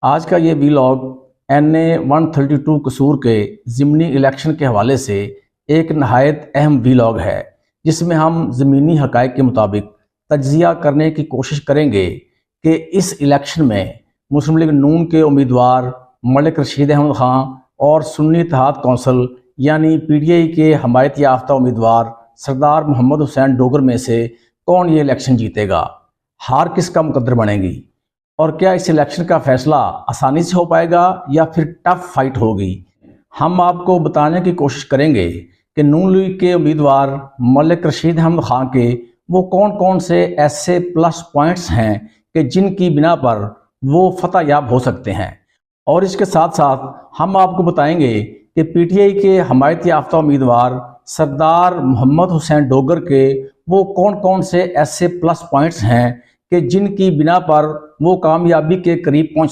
आज का ये वीलॉग NA 132 कसूर के ज़िमनी इलेक्शन के हवाले से एक नहायत अहम वीलॉग है, जिसमें हम ज़मीनी हक़ाइक़ के मुताबिक तज्ज़िया करने की कोशिश करेंगे कि इस इलेक्शन में मुस्लिम लीग नून के उम्मीदवार मलिक रशीद अहमद ख़ान और सुन्नी इत्तेहाद कौंसिल यानी PTI के हमायत याफ्ता उम्मीदवार सरदार मोहम्मद हुसैन डोगर में से कौन ये इलेक्शन जीतेगा, हार किसका मुकद्दर बनेगी और क्या इस इलेक्शन का फैसला आसानी से हो पाएगा या फिर टफ फाइट होगी। हम आपको बताने की कोशिश करेंगे कि नून लीग के उम्मीदवार मलिक रशीद अहमद ख़ान के वो कौन कौन से ऐसे प्लस पॉइंट्स हैं कि जिनकी बिना पर वो फतह याब हो सकते हैं, और इसके साथ साथ हम आपको बताएंगे कि PTI के हमायत याफ्ता उम्मीदवार सरदार मोहम्मद हुसैन डोगर के वो कौन कौन से ऐसे प्लस पॉइंट्स हैं कि जिनकी बिना पर वो कामयाबी के करीब पहुंच सकते हैं।